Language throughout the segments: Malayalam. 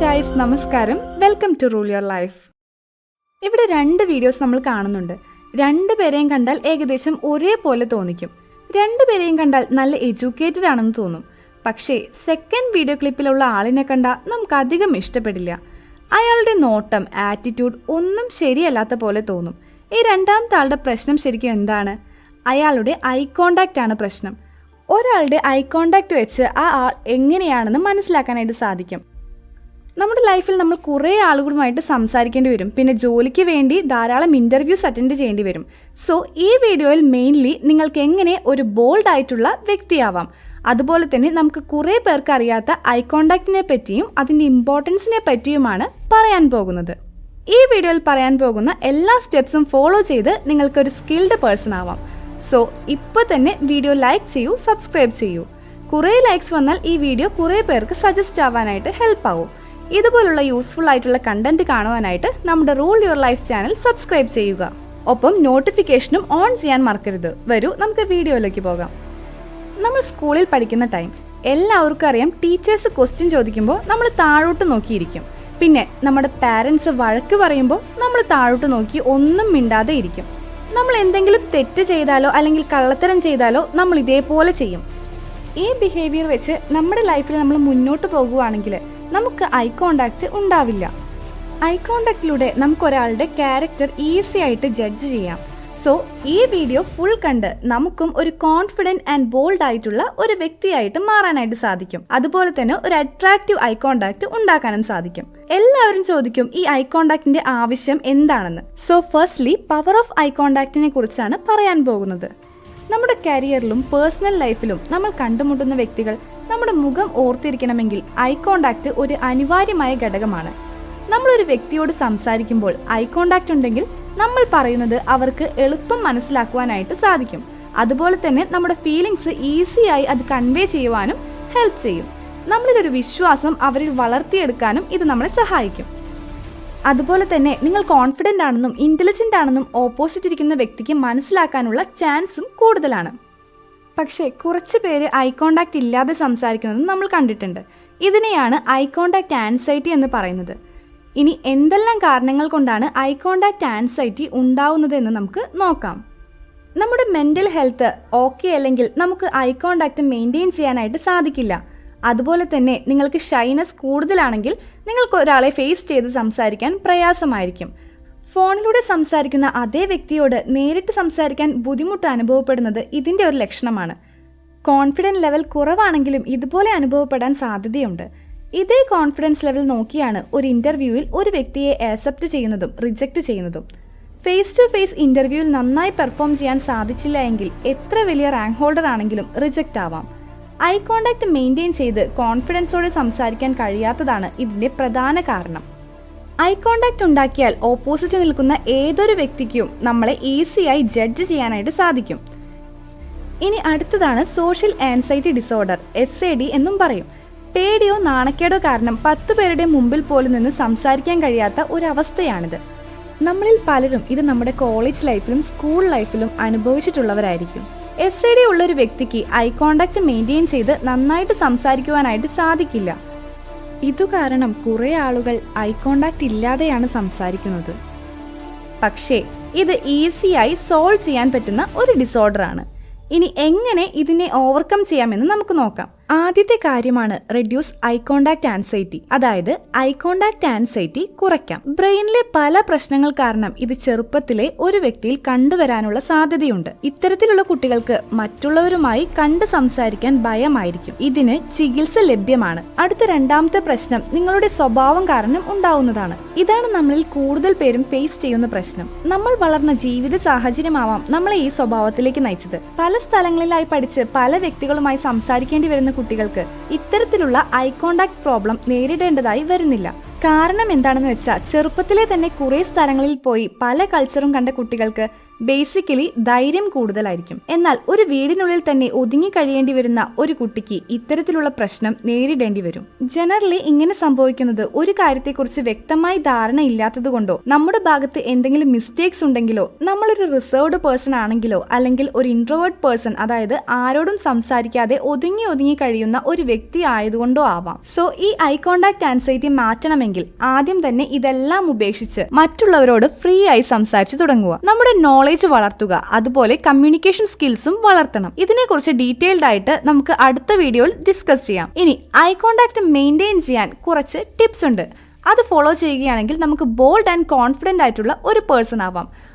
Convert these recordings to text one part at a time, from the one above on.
ഗൈസ്, നമസ്കാരം. Welcome to rule your life. ഇവിടെ 2 വീഡിയോസ് നമ്മൾ കാണുന്നുണ്ട്. 2 പേരെയും കണ്ടാൽ ഏകദേശം ഒരേപോലെ തോന്നിക്കും. 2 പേരെയും കണ്ടാൽ നല്ല എഡ്യൂക്കേറ്റഡ് ആണെന്ന് തോന്നും. പക്ഷേ സെക്കൻഡ് വീഡിയോ ക്ലിപ്പിലുള്ള ആളിനെ കണ്ടാൽ നമുക്ക് അധികം ഇഷ്ടപ്പെടില്ല. അയാളുടെ നോട്ടം, ആറ്റിറ്റ്യൂഡ് ഒന്നും ശരിയല്ലാത്ത പോലെ തോന്നും. ഈ രണ്ടാമത്തെ ആളുടെ പ്രശ്നം ശരിക്കും എന്താണ്? അയാളുടെ ഐ കോണ്ടാക്റ്റ് ആണ് പ്രശ്നം. ഒരാളുടെ ഐ കോണ്ടാക്റ്റ് വെച്ച് ആ ആൾ എങ്ങനെയാണെന്ന് മനസ്സിലാക്കാനായിട്ട് സാധിക്കും. നമ്മുടെ ലൈഫിൽ നമ്മൾ കുറേ ആളുകളുമായിട്ട് സംസാരിക്കേണ്ടി വരും. പിന്നെ ജോലിക്ക് വേണ്ടി ധാരാളം ഇൻ്റർവ്യൂസ് അറ്റൻഡ് ചെയ്യേണ്ടി വരും. സോ ഈ വീഡിയോയിൽ മെയിൻലി നിങ്ങൾക്ക് എങ്ങനെ ഒരു ബോൾഡ് ആയിട്ടുള്ള വ്യക്തിയാവാം, അതുപോലെ തന്നെ നമുക്ക് കുറേ പേർക്ക് അറിയാത്ത ഐ കോണ്ടാക്റ്റിനെ പറ്റിയും അതിൻ്റെ ഇമ്പോർട്ടൻസിനെ പറ്റിയുമാണ് പറയാൻ പോകുന്നത്. ഈ വീഡിയോയിൽ പറയാൻ പോകുന്ന എല്ലാ സ്റ്റെപ്സും ഫോളോ ചെയ്ത് നിങ്ങൾക്കൊരു സ്കിൽഡ് പേഴ്സൺ ആവാം. സോ ഇപ്പോൾ തന്നെ വീഡിയോ ലൈക്ക് ചെയ്യൂ, സബ്സ്ക്രൈബ് ചെയ്യൂ. കുറേ ലൈക്സ് വന്നാൽ ഈ വീഡിയോ കുറേ പേർക്ക് സജസ്റ്റ് ആവാനായിട്ട് ഹെൽപ്പ് ആവും. ഇതുപോലുള്ള യൂസ്ഫുൾ ആയിട്ടുള്ള കണ്ടന്റ് കാണുവാനായിട്ട് നമ്മുടെ rule your life channel subscribe ചെയ്യുക. ഒപ്പം നോട്ടിഫിക്കേഷനും ഓൺ ചെയ്യാൻ മറക്കരുത്. വരൂ നമുക്ക് വീഡിയോയിലേക്ക് പോകാം. നമ്മൾ സ്കൂളിൽ പഠിക്കുന്ന ടൈം എല്ലാവർക്കും അറിയാം, ടീച്ചേഴ്സ് ക്വസ്റ്റ്യൻ ചോദിക്കുമ്പോൾ നമ്മൾ താഴോട്ട് നോക്കിയിരിക്കും. പിന്നെ നമ്മുടെ പാരൻസ് വഴക്ക് പറയുമ്പോൾ നമ്മൾ താഴോട്ട് നോക്കി ഒന്നും മിണ്ടാതെ ഇരിക്കും. നമ്മൾ എന്തെങ്കിലും തെറ്റ് ചെയ്താലോ അല്ലെങ്കിൽ കള്ളത്തരം ചെയ്താലോ നമ്മൾ ഇതേപോലെ ചെയ്യും. ഈ ബിഹേവിയർ വെച്ച് നമ്മുടെ ലൈഫിൽ നമ്മൾ മുന്നോട്ട് പോകുകയാണെങ്കിൽ നമുക്ക് ഐ കോണ്ടാക്റ്റ് ഉണ്ടാവില്ല. ഐ കോണ്ടാക്റ്റിലൂടെ നമുക്കൊരാളുടെ ക്യാരക്ടർ ഈസി ആയിട്ട് ജഡ്ജ് ചെയ്യാം. സോ ഈ വീഡിയോ ഫുൾ കണ്ട് നമുക്കും ഒരു കോൺഫിഡൻറ്റ് ആൻഡ് ബോൾഡ് ആയിട്ടുള്ള ഒരു വ്യക്തിയായിട്ട് മാറാനായിട്ട് സാധിക്കും. അതുപോലെ തന്നെ ഒരു അട്രാക്റ്റീവ് ഐ കോണ്ടാക്റ്റ് ഉണ്ടാക്കാനും സാധിക്കും. എല്ലാവരും ചോദിക്കും ഈ ഐ കോണ്ടാക്റ്റിന്റെ ആവശ്യം എന്താണെന്ന്. So firstly power of eye കോണ്ടാക്റ്റിനെ കുറിച്ചാണ് പറയാൻ പോകുന്നത്. നമ്മുടെ കരിയറിലും പേഴ്സണൽ ലൈഫിലും നമ്മൾ കണ്ടുമുട്ടുന്ന വ്യക്തികൾ നമ്മുടെ മുഖം ഓർത്തിരിക്കണമെങ്കിൽ ഐ കോണ്ടാക്റ്റ് ഒരു അനിവാര്യമായ ഘടകമാണ്. നമ്മളൊരു വ്യക്തിയോട് സംസാരിക്കുമ്പോൾ ഐ കോണ്ടാക്റ്റ് ഉണ്ടെങ്കിൽ നമ്മൾ പറയുന്നത് അവർക്ക് എളുപ്പം മനസ്സിലാക്കുവാനായിട്ട് സാധിക്കും. അതുപോലെ തന്നെ നമ്മുടെ ഫീലിങ്സ് ഈസിയായി അത് കൺവേ ചെയ്യുവാനും ഹെൽപ്പ് ചെയ്യും. നമ്മളിലൊരു വിശ്വാസം അവരിൽ വളർത്തിയെടുക്കാനും ഇത് നമ്മളെ സഹായിക്കും. അതുപോലെ തന്നെ നിങ്ങൾ കോൺഫിഡൻ്റ് ആണെന്നും ഇൻ്റലിജൻ്റ് ആണെന്നും ഓപ്പോസിറ്റ് ഇരിക്കുന്ന വ്യക്തിക്ക് മനസ്സിലാക്കാനുള്ള ചാൻസും കൂടുതലാണ്. പക്ഷേ കുറച്ച് പേര് ഐ കോണ്ടാക്റ്റ് ഇല്ലാതെ സംസാരിക്കുന്നത് നമ്മൾ കണ്ടിട്ടുണ്ട്. ഇതിനെയാണ് ഐ കോണ്ടാക്റ്റ് ആൻസൈറ്റി എന്ന് പറയുന്നത്. ഇനി എന്തെല്ലാം കാരണങ്ങൾ കൊണ്ടാണ് ഐ കോണ്ടാക്റ്റ് ആൻസൈറ്റി ഉണ്ടാവുന്നത് എന്ന് നമുക്ക് നോക്കാം. നമ്മുടെ മെൻ്റൽ ഹെൽത്ത് ഓക്കെ അല്ലെങ്കിൽ നമുക്ക് ഐ കോണ്ടാക്റ്റ് മെയിൻറ്റെയിൻ ചെയ്യാനായിട്ട് സാധിക്കില്ല. അതുപോലെ തന്നെ നിങ്ങൾക്ക് ഷൈനസ് കൂടുതലാണെങ്കിൽ നിങ്ങൾക്ക് ഒരാളെ ഫേസ് ചെയ്ത് സംസാരിക്കാൻ പ്രയാസമായിരിക്കും. ഫോണിലൂടെ സംസാരിക്കുന്ന അതേ വ്യക്തിയോട് നേരിട്ട് സംസാരിക്കാൻ ബുദ്ധിമുട്ട് അനുഭവപ്പെടുന്നത് ഇതിൻ്റെ ഒരു ലക്ഷണമാണ്. കോൺഫിഡൻസ് ലെവൽ കുറവാണെങ്കിലും ഇതുപോലെ അനുഭവപ്പെടാൻ സാധ്യതയുണ്ട്. ഇതേ കോൺഫിഡൻസ് ലെവൽ നോക്കിയാണ് ഒരു ഇൻ്റർവ്യൂവിൽ ഒരു വ്യക്തിയെ ആക്സെപ്റ്റ് ചെയ്യുന്നതും റിജക്റ്റ് ചെയ്യുന്നതും. ഫേസ് ടു ഫേസ് ഇൻ്റർവ്യൂവിൽ നന്നായി പെർഫോം ചെയ്യാൻ സാധിച്ചില്ല എങ്കിൽ എത്ര വലിയ റാങ്ക് ഹോൾഡർ ആണെങ്കിലും റിജക്റ്റ് ആവാം. ഐ കോണ്ടാക്ട് മെയിൻറ്റെയിൻ ചെയ്ത് കോൺഫിഡൻസോടെ സംസാരിക്കാൻ കഴിയാത്തതാണ് ഇതിൻ്റെ പ്രധാന കാരണം. ഐ കോണ്ടാക്ട് ഉണ്ടാക്കിയാൽ ഓപ്പോസിറ്റ് നിൽക്കുന്ന ഏതൊരു വ്യക്തിക്കും നമ്മളെ ഈസിയായി ജഡ്ജ് ചെയ്യാനായിട്ട് സാധിക്കും. ഇനി അടുത്തതാണ് സോഷ്യൽ ആൻസൈറ്റി ഡിസോർഡർ, SAD എന്നും പറയും. പേടിയോ നാണക്കേടോ കാരണം 10 പേരുടെ മുമ്പിൽ പോലും നിന്ന് സംസാരിക്കാൻ കഴിയാത്ത ഒരവസ്ഥയാണിത്. നമ്മളിൽ പലരും ഇത് നമ്മുടെ കോളേജ് ലൈഫിലും സ്കൂൾ ലൈഫിലും അനുഭവിച്ചിട്ടുള്ളവരായിരിക്കും. SAD ഉള്ളൊരു വ്യക്തിക്ക് ഐ കോണ്ടാക്ട് മെയിൻറ്റെയിൻ ചെയ്ത് നന്നായിട്ട് സംസാരിക്കുവാനായിട്ട് സാധിക്കില്ല. ഇതുകാരണം കുറേ ആളുകൾ ഐ കോണ്ടാക്ട് ഇല്ലാതെയാണ് സംസാരിക്കുന്നത്. പക്ഷേ ഇത് ഈസിയായി സോൾവ് ചെയ്യാൻ പറ്റുന്ന ഒരു ഡിസോർഡറാണ്. ഇനി എങ്ങനെ ഇതിനെ ഓവർകം ചെയ്യാമെന്ന് നമുക്ക് നോക്കാം. ആദ്യത്തെ കാര്യമാണ് റെഡ്യൂസ് ഐ കോണ്ടാക്ട് ആൻസൈറ്റി. അതായത് ഐ കോണ്ടാക്ട് ആൻസൈറ്റി കുറയ്ക്കാം. ബ്രെയിനിലെ പല പ്രശ്നങ്ങൾ കാരണം ഇത് ചെറുപ്പത്തിലെ ഒരു വ്യക്തിയിൽ കണ്ടുവരാനുള്ള സാധ്യതയുണ്ട്. ഇത്തരത്തിലുള്ള കുട്ടികൾക്ക് മറ്റുള്ളവരുമായി കണ്ട് സംസാരിക്കാൻ ഭയമായിരിക്കും. ഇതിന് ചികിത്സ ലഭ്യമാണ്. അടുത്ത രണ്ടാമത്തെ പ്രശ്നം നിങ്ങളുടെ സ്വഭാവം കാരണം ഉണ്ടാവുന്നതാണ്. ഇതാണ് നമ്മളിൽ കൂടുതൽ പേരും ഫേസ് ചെയ്യുന്ന പ്രശ്നം. നമ്മൾ വളർന്ന ജീവിത സാഹചര്യമാവാം നമ്മളെ ഈ സ്വഭാവത്തിലേക്ക് നയിച്ചത്. പല സ്ഥലങ്ങളിലായി പഠിച്ച് പല വ്യക്തികളുമായി സംസാരിക്കേണ്ടി വരുന്ന കുട്ടികൾക്ക് ഇത്തരത്തിലുള്ള ഐ കോണ്ടാക്ട് പ്രോബ്ലം നേരിടേണ്ടതായി വരുന്നില്ല. കാരണം എന്താണെന്ന് വെച്ചാൽ ചെറുപ്പത്തിലെ തന്നെ കുറേ സ്ഥലങ്ങളിൽ പോയി പല കൾച്ചറും കണ്ട കുട്ടികൾക്ക് ബേസിക്കലി ധൈര്യം കൂടുതലായിരിക്കും. എന്നാൽ ഒരു വീടിനുള്ളിൽ തന്നെ ഒതുങ്ങി കഴിയേണ്ടി വരുന്ന ഒരു കുട്ടിക്ക് ഇത്തരത്തിലുള്ള പ്രശ്നം നേരിടേണ്ടി വരും. ജനറലി ഇങ്ങനെ സംഭവിക്കുന്നത് ഒരു കാര്യത്തെക്കുറിച്ച് വ്യക്തമായി ധാരണ ഇല്ലാത്തതുകൊണ്ടോ നമ്മുടെ ഭാഗത്ത് എന്തെങ്കിലും മിസ്റ്റേക്സ് ഉണ്ടെങ്കിലോ നമ്മളൊരു റിസർവ്ഡ് പേഴ്സൺ ആണെങ്കിലോ അല്ലെങ്കിൽ ഒരു ഇൻട്രോവേർട്ട് പേഴ്സൺ, അതായത് ആരോടും സംസാരിക്കാതെ ഒതുങ്ങി കഴിയുന്ന ഒരു വ്യക്തി ആയതുകൊണ്ടോ ആവാം. സോ ഈ ഐ കോണ്ടാക്ട് ആൻസൈറ്റി മാറ്റണമെങ്കിൽ ആദ്യം തന്നെ ഇതെല്ലാം ഉപേക്ഷിച്ച് മറ്റുള്ളവരോട് ഫ്രീ ആയി സംസാരിച്ച് തുടങ്ങുക. നമ്മുടെ നോളേജ് വളർത്തുക, അതുപോലെ കമ്മ്യൂണിക്കേഷൻ സ്കിൽസും വളർത്തണം. ഇതിനെക്കുറിച്ച് ഡീറ്റെയിൽഡ് ആയിട്ട് നമുക്ക് അടുത്ത വീഡിയോയിൽ ഡിസ്കസ് ചെയ്യാം. ഇനി ഐ കോണ്ടാക്ട് മെയിൻറ്റെയിൻ ചെയ്യാൻ കുറച്ച് ടിപ്സ് ഉണ്ട്. അത് ഫോളോ ചെയ്യുകയാണെങ്കിൽ നമുക്ക് ബോൾഡ് ആൻഡ് കോൺഫിഡന്റ് ആയിട്ടുള്ള ഒരു പേഴ്സൺ ആവാം.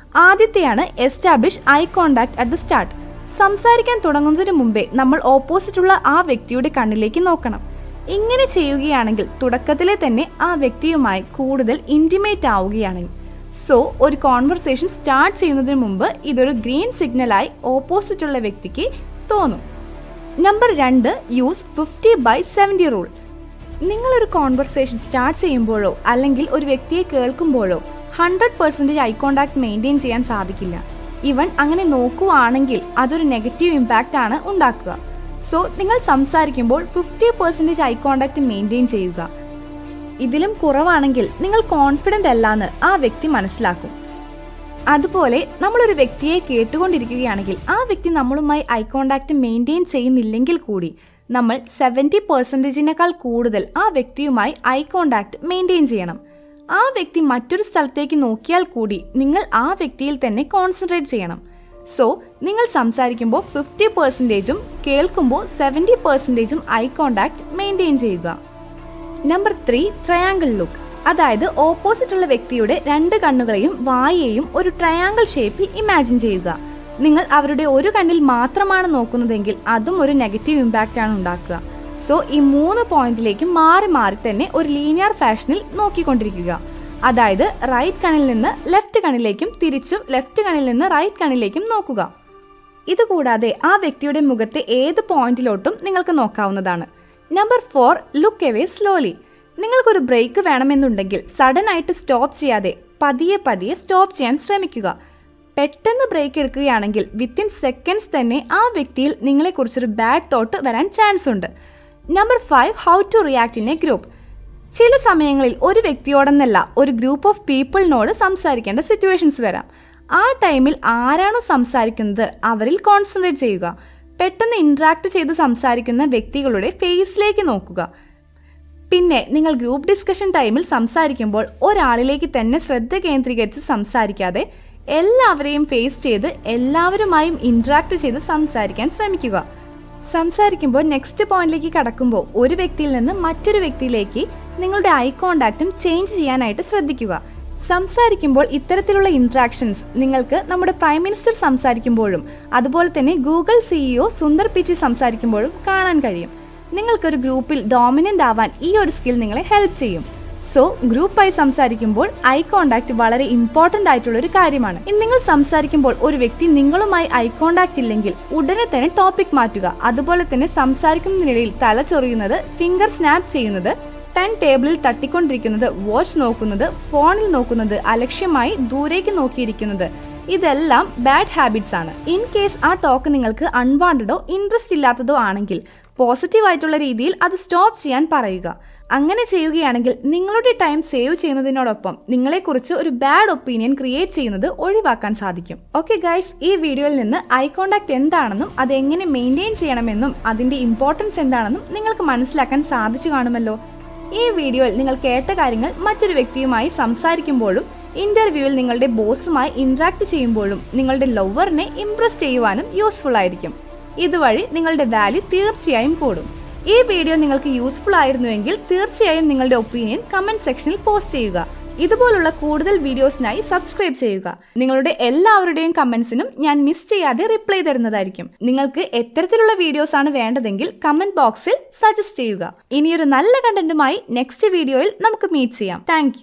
ആദ്യത്തെയാണ് establish eye contact at the start. സംസാരിക്കാൻ തുടങ്ങുന്നതിന് മുമ്പേ നമ്മൾ ഓപ്പോസിറ്റുള്ള ആ വ്യക്തിയുടെ കണ്ണിലേക്ക് നോക്കണം. ഇങ്ങനെ ചെയ്യുകയാണെങ്കിൽ തുടക്കത്തിലെ തന്നെ ആ വ്യക്തിയുമായി കൂടുതൽ ഇൻറ്റിമേറ്റ് ആവുകയാണെങ്കിൽ. സോ ഒരു കോൺവെർസേഷൻ സ്റ്റാർട്ട് ചെയ്യുന്നതിന് മുമ്പ് ഇതൊരു ഗ്രീൻ സിഗ്നലായി ഓപ്പോസിറ്റുള്ള വ്യക്തിക്ക് തോന്നും. Number 2, use 50/70 rule. നിങ്ങളൊരു കോൺവെർസേഷൻ സ്റ്റാർട്ട് ചെയ്യുമ്പോഴോ അല്ലെങ്കിൽ ഒരു വ്യക്തിയെ കേൾക്കുമ്പോഴോ 100% ഐ കോണ്ടാക്ട് മെയിൻറ്റെയിൻ ചെയ്യാൻ സാധിക്കില്ല. ഈവൻ അങ്ങനെ നോക്കുകയാണെങ്കിൽ അതൊരു നെഗറ്റീവ് ഇമ്പാക്റ്റ് ആണ് ഉണ്ടാക്കുക. സോ നിങ്ങൾ സംസാരിക്കുമ്പോൾ 50% ഐ കോണ്ടാക്ട് മെയിൻറ്റെയിൻ ചെയ്യുക. ഇതിലും കുറവാണെങ്കിൽ നിങ്ങൾ കോൺഫിഡൻ്റ് അല്ലാന്ന് ആ വ്യക്തി മനസ്സിലാക്കും. അതുപോലെ നമ്മളൊരു വ്യക്തിയെ കേട്ടുകൊണ്ടിരിക്കുകയാണെങ്കിൽ ആ വ്യക്തി നമ്മളുമായി ഐ കോണ്ടാക്ട് മെയിൻറ്റെയിൻ ചെയ്യുന്നില്ലെങ്കിൽ കൂടി നമ്മൾ 70%-നേക്കാൾ കൂടുതൽ ആ വ്യക്തിയുമായി ഐ കോണ്ടാക്ട് മെയിൻറ്റെയിൻ ചെയ്യണം. ആ വ്യക്തി മറ്റൊരു സ്ഥലത്തേക്ക് നോക്കിയാൽ കൂടി നിങ്ങൾ ആ വ്യക്തിയിൽ തന്നെ കോൺസെൻട്രേറ്റ് ചെയ്യണം. സോ നിങ്ങൾ സംസാരിക്കുമ്പോൾ 50%-ഉം കേൾക്കുമ്പോൾ 70%-ഉം ഐ കോണ്ടാക്ട് മെയിൻറ്റെയിൻ ചെയ്യുക. Number 3, triangle look. അതായത് ഓപ്പോസിറ്റുള്ള വ്യക്തിയുടെ 2 കണ്ണുകളെയും വായയെയും ഒരു ട്രയാങ്കിൾ ഷേപ്പിൽ ഇമാജിൻ ചെയ്യുക. നിങ്ങൾ അവരുടെ ഒരു കണ്ണിൽ മാത്രമാണ് നോക്കുന്നതെങ്കിൽ അതും ഒരു നെഗറ്റീവ് ഇമ്പാക്റ്റ് ആണ് ഉണ്ടാക്കുക. സോ ഈ 3 പോയിന്റിലേക്ക് മാറി മാറി തന്നെ ഒരു ലീനിയർ ഫാഷനിൽ നോക്കിക്കൊണ്ടിരിക്കുക. അതായത് റൈറ്റ് കണ്ണിൽ നിന്ന് ലെഫ്റ്റ് കണ്ണിലേക്കും തിരിച്ചും ലെഫ്റ്റ് കണ്ണിൽ നിന്ന് റൈറ്റ് കണ്ണിലേക്കും നോക്കുക. ഇതുകൂടാതെ ആ വ്യക്തിയുടെ മുഖത്തെ ഏത് പോയിന്റിലോട്ടും നിങ്ങൾക്ക് നോക്കാവുന്നതാണ്. Number 4, look away slowly. നിങ്ങൾക്കൊരു ബ്രേക്ക് വേണമെന്നുണ്ടെങ്കിൽ സഡൻ ആയിട്ട് സ്റ്റോപ്പ് ചെയ്യാതെ പതിയെ സ്റ്റോപ്പ് ചെയ്യാൻ ശ്രമിക്കുക. പെട്ടെന്ന് ബ്രേക്ക് എടുക്കുകയാണെങ്കിൽ വിത്തിൻ സെക്കൻഡ്സ് തന്നെ ആ വ്യക്തിയിൽ നിങ്ങളെക്കുറിച്ചൊരു ബാഡ് തോട്ട് വരാൻ ചാൻസ് ഉണ്ട്. Number 5, how to react in a group. ചില സമയങ്ങളിൽ ഒരു വ്യക്തിയോടെന്നല്ല ഒരു ഗ്രൂപ്പ് ഓഫ് പീപ്പിളിനോട് സംസാരിക്കേണ്ട സിറ്റുവേഷൻസ് വരാം. ആ ടൈമിൽ ആരാണോ സംസാരിക്കുന്നത് അവരിൽ കോൺസെൻട്രേറ്റ് ചെയ്യുക. പെട്ടെന്ന് ഇൻട്രാക്ട് ചെയ്ത് സംസാരിക്കുന്ന വ്യക്തികളുടെ ഫേസിലേക്ക് നോക്കുക. പിന്നെ നിങ്ങൾ ഗ്രൂപ്പ് ഡിസ്കഷൻ ടൈമിൽ സംസാരിക്കുമ്പോൾ ഒരാളിലേക്ക് തന്നെ ശ്രദ്ധ കേന്ദ്രീകരിച്ച് സംസാരിക്കാതെ എല്ലാവരെയും ഫേസ് ചെയ്ത് എല്ലാവരുമായും ഇൻട്രാക്ട് ചെയ്ത് സംസാരിക്കാൻ ശ്രമിക്കുക. സംസാരിക്കുമ്പോൾ നെക്സ്റ്റ് പോയിന്റിലേക്ക് കടക്കുമ്പോൾ ഒരു വ്യക്തിയിൽ നിന്ന് മറ്റൊരു വ്യക്തിയിലേക്ക് നിങ്ങളുടെ ഐ കോണ്ടാക്റ്റും ചേഞ്ച് ചെയ്യാനായിട്ട് ശ്രദ്ധിക്കുക. സംസാരിക്കുമ്പോൾ ഇത്തരത്തിലുള്ള ഇൻട്രാക്ഷൻസ് നിങ്ങൾക്ക് നമ്മുടെ പ്രൈം മിനിസ്റ്റർ സംസാരിക്കുമ്പോഴും അതുപോലെ തന്നെ ഗൂഗിൾ CEO സുന്ദർ പിച്ചി സംസാരിക്കുമ്പോഴും കാണാൻ കഴിയും. നിങ്ങൾക്കൊരു ഗ്രൂപ്പിൽ ഡോമിനൻ്റ് ആവാൻ ഈ ഒരു സ്കിൽ നിങ്ങളെ ഹെൽപ്പ് ചെയ്യും. സോ ഗ്രൂപ്പായി സംസാരിക്കുമ്പോൾ ഐ കോണ്ടാക്ട് വളരെ ഇമ്പോർട്ടൻ്റ് ആയിട്ടുള്ള ഒരു കാര്യമാണ്. ഇനി നിങ്ങൾ സംസാരിക്കുമ്പോൾ ഒരു വ്യക്തി നിങ്ങളുമായി ഐ കോണ്ടാക്ട് ഇല്ലെങ്കിൽ ഉടനെ തന്നെ ടോപ്പിക് മാറ്റുക. അതുപോലെ തന്നെ സംസാരിക്കുന്നതിനിടയിൽ തല ചൊറിയുന്നത്, ഫിംഗർ സ്നാപ്പ് ചെയ്യുന്നത്, പെൻ ടേബിളിൽ തട്ടിക്കൊണ്ടിരിക്കുന്നത്, വാച്ച് നോക്കുന്നത്, ഫോണിൽ നോക്കുന്നത്, അലക്ഷ്യമായി ദൂരേക്ക് നോക്കിയിരിക്കുന്നത്, ഇതെല്ലാം ബാഡ് ഹാബിറ്റ്സ് ആണ്. ഇൻ കേസ് ആ ടോക്ക് നിങ്ങൾക്ക് അൺവാണ്ടഡോ ഇൻട്രസ്റ്റ് ഇല്ലാത്തതോ ആണെങ്കിൽ പോസിറ്റീവായിട്ടുള്ള രീതിയിൽ അത് സ്റ്റോപ്പ് ചെയ്യാൻ പറയുക. അങ്ങനെ ചെയ്യുകയാണെങ്കിൽ നിങ്ങളുടെ ടൈം സേവ് ചെയ്യുന്നതിനോടൊപ്പം നിങ്ങളെക്കുറിച്ച് ഒരു ബാഡ് ഒപ്പീനിയൻ ക്രിയേറ്റ് ചെയ്യുന്നത് ഒഴിവാക്കാൻ സാധിക്കും. ഓക്കെ ഗൈസ്, ഈ വീഡിയോയിൽ നിന്ന് ഐ കോണ്ടാക്ട് എന്താണെന്നും അത് എങ്ങനെ മെയിൻറ്റെയിൻ ചെയ്യണമെന്നും അതിൻ്റെ ഇമ്പോർട്ടൻസ് എന്താണെന്നും നിങ്ങൾക്ക് മനസ്സിലാക്കാൻ സാധിച്ചു കാണുമല്ലോ. ഈ വീഡിയോയിൽ നിങ്ങൾ കേട്ട കാര്യങ്ങൾ മറ്റൊരു വ്യക്തിയുമായി സംസാരിക്കുമ്പോഴും ഇന്റർവ്യൂവിൽ നിങ്ങളുടെ ബോസുമായി ഇന്ററാക്ട് ചെയ്യുമ്പോഴും നിങ്ങളുടെ ലവറിനെ ഇംപ്രസ് ചെയ്യുവാനും യൂസ്ഫുൾ ആയിരിക്കും. ഇതുവഴി നിങ്ങളുടെ വാല്യൂ തീർച്ചയായും കൂടും. ഈ വീഡിയോ നിങ്ങൾക്ക് യൂസ്ഫുൾ ആയിരുന്നുവെങ്കിൽ തീർച്ചയായും നിങ്ങളുടെ ഒപ്പീനിയൻ കമന്റ് സെക്ഷനിൽ പോസ്റ്റ് ചെയ്യുക. ഇതുപോലുള്ള കൂടുതൽ വീഡിയോസിനായി സബ്സ്ക്രൈബ് ചെയ്യുക. നിങ്ങളുടെ എല്ലാവരുടെയും കമന്റ്സിനും ഞാൻ മിസ് ചെയ്യാതെ റിപ്ലൈ തരുന്നതായിരിക്കും. നിങ്ങൾക്ക് എത്തരത്തിലുള്ള വീഡിയോസ് ആണ് വേണ്ടതെങ്കിൽ കമന്റ് ബോക്സിൽ സജസ്റ്റ് ചെയ്യുക. ഇനിയൊരു നല്ല കണ്ടന്റുമായി നെക്സ്റ്റ് വീഡിയോയിൽ നമുക്ക് മീറ്റ് ചെയ്യാം. താങ്ക്